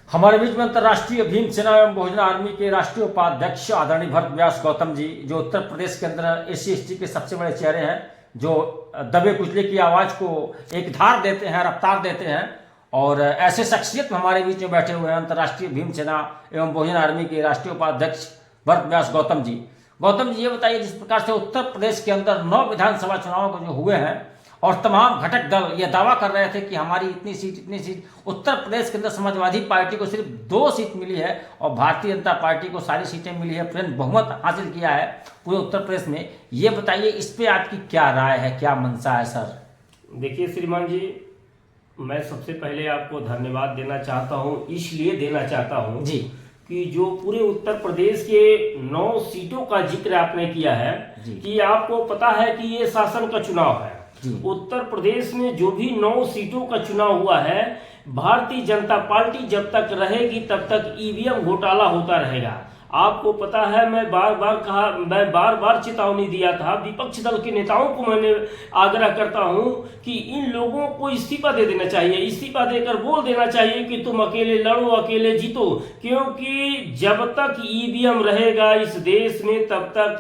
हमारे बीच में अंतर्राष्ट्रीय भीम सेना एवं बहुजन आर्मी के राष्ट्रीय उपाध्यक्ष आदरणीय भरत व्यास गौतम जी, जो उत्तर प्रदेश के अंदर SC/ST के सबसे बड़े चेहरे हैं, जो दबे कुचले की आवाज़ को एक धार देते हैं, रफ्तार देते हैं। और ऐसे शख्सियत हमारे बीच में बैठे हुए हैं अंतर्राष्ट्रीय भीम सेना एवं बहुजन आर्मी के राष्ट्रीय उपाध्यक्ष भरत व्यास गौतम जी। गौतम जी, ये बताइए, जिस प्रकार से उत्तर प्रदेश के अंदर 9 विधानसभा चुनाव जो हुए हैं और तमाम घटक दल ये दावा कर रहे थे कि हमारी इतनी सीट, उत्तर प्रदेश के अंदर समाजवादी पार्टी को सिर्फ 2 सीट मिली है और भारतीय जनता पार्टी को सारी सीटें मिली है, प्लेन बहुमत हासिल किया है पूरे उत्तर प्रदेश में। ये बताइए, इस पे आपकी क्या राय है, क्या मंशा है सर? देखिए श्रीमान जी, मैं सबसे पहले आपको धन्यवाद देना चाहता हूँ, इसलिए देना चाहता हूँ जी कि जो पूरे उत्तर प्रदेश के 9 सीटों का जिक्र आपने किया है कि आपको पता है कि ये शासन का चुनाव है। उत्तर प्रदेश में जो भी 9 सीटों का चुनाव हुआ है, भारतीय जनता पार्टी जब तक रहेगी तब तक EVM घोटाला होता रहेगा। आपको पता है, मैं बार बार चेतावनी दिया था, विपक्ष दल के नेताओं को मैंने आग्रह करता हूं कि इन लोगों को इस्तीफा दे देना चाहिए, इस्तीफा देकर बोल देना चाहिए कि तुम अकेले लड़ो, अकेले जीतो, क्योंकि जब तक EVM रहेगा इस देश में तब तक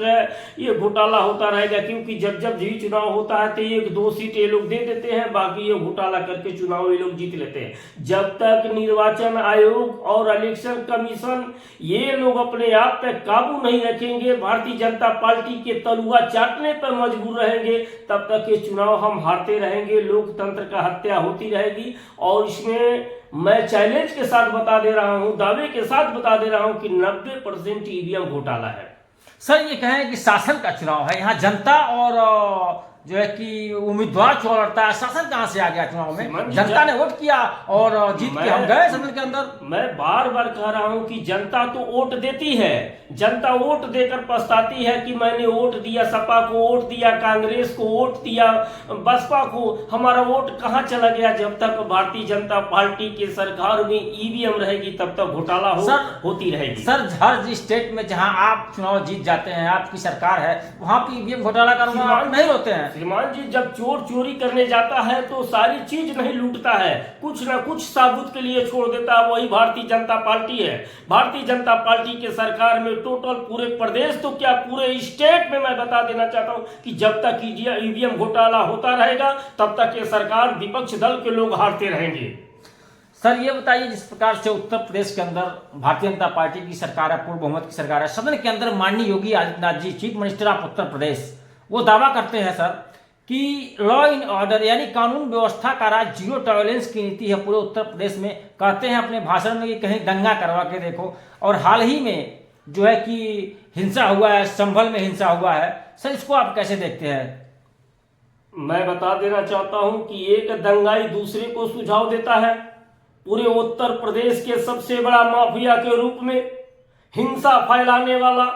ये घोटाला होता रहेगा। क्योंकि जब भी चुनाव होता है तो 1-2 सीट ये लोग दे देते हैं, बाकी ये घोटाला करके चुनाव ये लोग जीत लेते हैं। जब तक निर्वाचन आयोग और इलेक्शन कमीशन ये लोग अपने आप पे काबू नहीं रखेंगे, भारतीय जनता पार्टी के तलुआ चाटने पर मजबूर रहेंगे, तब तक ये चुनाव हम हारते रहेंगे, लोकतंत्र का हत्या होती रहेगी। और इसमें मैं चैलेंज के साथ बता दे रहा हूं, दावे के साथ बता दे रहा हूं कि 90% EVM घोटाला है। सर, ये कहें कि शासन का चुनाव है, यहाँ जनता और जो है कि उम्मीदवार चुनाव लड़ता है, शासन कहां से आ गया चुनाव में? जनता ने वोट किया और जीत के हम गए सदन के अंदर। मैं बार बार कह रहा हूं कि जनता तो वोट देती है, जनता वोट देकर पछताती है कि मैंने वोट दिया सपा को, वोट दिया कांग्रेस को, वोट दिया बसपा को, हमारा वोट कहां चला गया? जब तक भारतीय जनता पार्टी की सरकार में EVM रहेगी तब तक घोटाला होती रहेगी। सर, हर स्टेट में जहां आप चुनाव जीत जाते हैं, आपकी सरकार है, वहां पे EVM घोटाला करना नहीं होते हैं। श्रीमान जी, जब चोर चोरी करने जाता है तो सारी चीज नहीं लूटता है, कुछ ना कुछ साबुत के लिए छोड़ देता है, वही भारतीय जनता पार्टी है। भारतीय जनता पार्टी के सरकार में टोटल पूरे प्रदेश तो क्या पूरे स्टेट में मैं बता देना चाहता हूं कि जब तक EVM घोटाला होता रहेगा तब तक ये सरकार, विपक्ष दल के लोग हारते रहेंगे। सर, ये बताइए, जिस प्रकार से उत्तर प्रदेश के अंदर भारतीय जनता पार्टी की सरकार है, पूर्ण बहुमत की सरकार है, सदन के अंदर माननीय Yogi Adityanath ji, chief minister of Uttar Pradesh, वो दावा करते हैं सर कि लॉ एंड ऑर्डर यानी कानून व्यवस्था का राज, 0 टॉलरेंस की नीति है पूरे उत्तर प्रदेश में। कहते हैं अपने भाषण में कि कहीं दंगा करवा के देखो। और हाल ही में जो है कि हिंसा हुआ है, संभल में हिंसा हुआ है, सर इसको आप कैसे देखते हैं? मैं बता देना चाहता हूं कि एक दंगाई दूसरे को सुझाव देता है। पूरे उत्तर प्रदेश के सबसे बड़ा माफिया के रूप में हिंसा फैलाने वाला,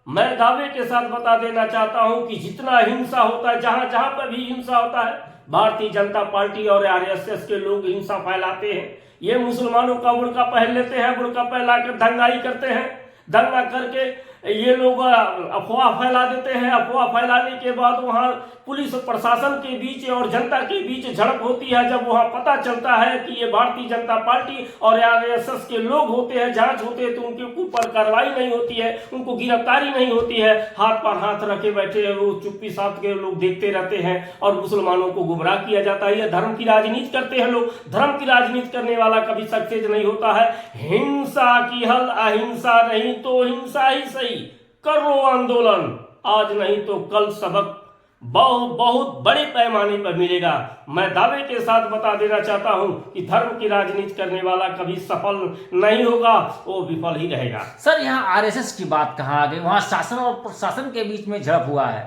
मैं दावे के साथ बता देना चाहता हूं कि जितना हिंसा होता है, जहां जहां पर भी हिंसा होता है, भारतीय जनता पार्टी और RSS के लोग हिंसा फैलाते हैं। ये मुसलमानों का बुर्का पहन लेते हैं, बुर्का पहनाकर दंगाई करते हैं, दंगा करके ये लोग अफवाह फैला देते हैं। अफवाह फैलाने के बाद वहां पुलिस प्रशासन के बीच और जनता के बीच झड़प होती है। जब वहां पता चलता है कि ये भारतीय जनता पार्टी और RSS के लोग होते हैं, जांच होते हैं, तो उनके ऊपर कार्रवाई नहीं होती है, उनको गिरफ्तारी नहीं होती है, हाथ पर हाथ रखे बैठे वो चुप्पी साथ के लोग देखते रहते हैं और मुसलमानों को गुमराह किया जाता है। ये धर्म की राजनीति करते हैं लोग। धर्म की राजनीति करने वाला कभी सक्सेस नहीं होता है। हिंसा की हल अहिंसा, नहीं तो हिंसा ही सही, कर लो आंदोलन, आज नहीं तो कल सबक बहुत बड़े पैमाने पर मिलेगा। मैं दावे के साथ बता देना चाहता हूं कि धर्म की राजनीति करने वाला कभी सफल नहीं होगा, वो विफल ही रहेगा। सर, यहाँ RSS की बात कहाँ आ गई? वहां शासन और प्रशासन के बीच में झड़प हुआ है।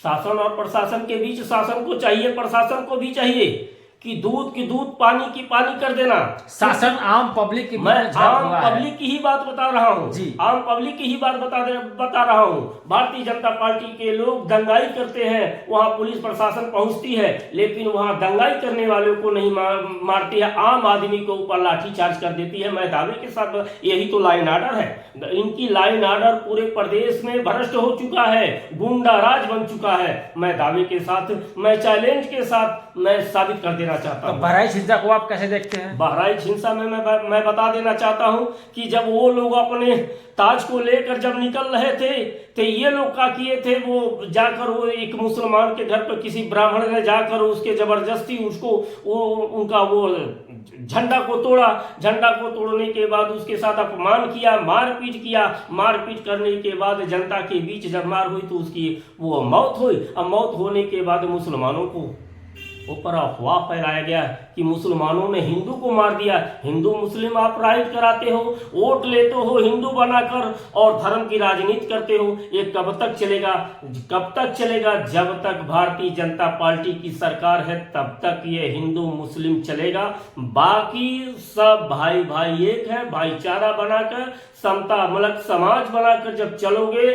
शासन और प्रशासन के बीच, शासन को चाहिए, प्रशासन को भी चाहिए कि दूध की दूध, पानी की पानी कर देना। शासन आम पब्लिक की, मैं आम पब्लिक की ही बात बता रहा हूँ जी, आम पब्लिक की ही बात बता रहा हूँ। भारतीय जनता पार्टी के लोग दंगाई करते हैं, वहां पुलिस प्रशासन पहुंचती है, लेकिन वहां दंगाई करने वालों को नहीं मारती है, आम आदमी को ऊपर लाठीचार्ज कर देती है। मैं दावे के साथ, यही तो लाइन आर्डर है। इनकी लाइन आर्डर पूरे प्रदेश में भ्रष्ट हो चुका है, गुंडा राज बन चुका है। मैं दावे के साथ, मैं चैलेंज के साथ मैं साबित कर देना चाहता तो हूँ। बहराइच हिंसा को आप कैसे देखते हैं? बहराइच हिंसा में मैं बता देना चाहता हूं कि जब वो लोग अपने ताज को लेकर जब निकल रहे थे तो ये लोग क्या किए थे, वो जाकर वो एक मुसलमान के घर पर किसी ब्राह्मण ने जाकर उसके जबरदस्ती उसको उनका वो झंडा को तोड़ा। झंडा को तोड़ने के बाद उसके साथ अपमान किया, मारपीट किया। मारपीट करने के बाद जनता के बीच जब मार हुई तो उसकी वो मौत हुई। अब मौत होने के बाद मुसलमानों को ऊपर अफवाह फैलाया गया कि मुसलमानों ने हिंदू को मार दिया। हिंदू मुस्लिम आप राइट कराते हो, वोट लेते हो हिंदू बनाकर और धर्म की राजनीति करते हो। ये कब तक चलेगा? कब तक चलेगा? जब तक भारतीय जनता पार्टी की सरकार है तब तक ये हिंदू मुस्लिम चलेगा। बाकी सब भाई भाई एक है। भाईचारा बनाकर, समता मूलक समाज बनाकर जब चलोगे,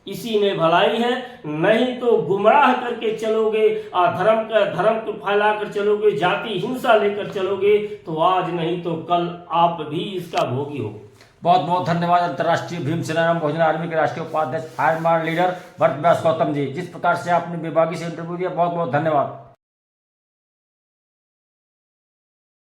इसी में भलाई है। नहीं तो गुमराह करके चलोगे, धर्म को फैला कर चलोगे, जाति हिंसा लेकर चलोगे तो आज नहीं तो कल आप भी इसका भोगी हो। बहुत बहुत धन्यवाद अंतर्राष्ट्रीय भीम सेना एवं बहुजन आर्मी के राष्ट्रीय उपाध्यक्ष फायर मार्शल लीडर भरत व्यास गौतम जी। जिस प्रकार से आपने विभागीय से इंटरव्यू दिया, बहुत बहुत धन्यवाद।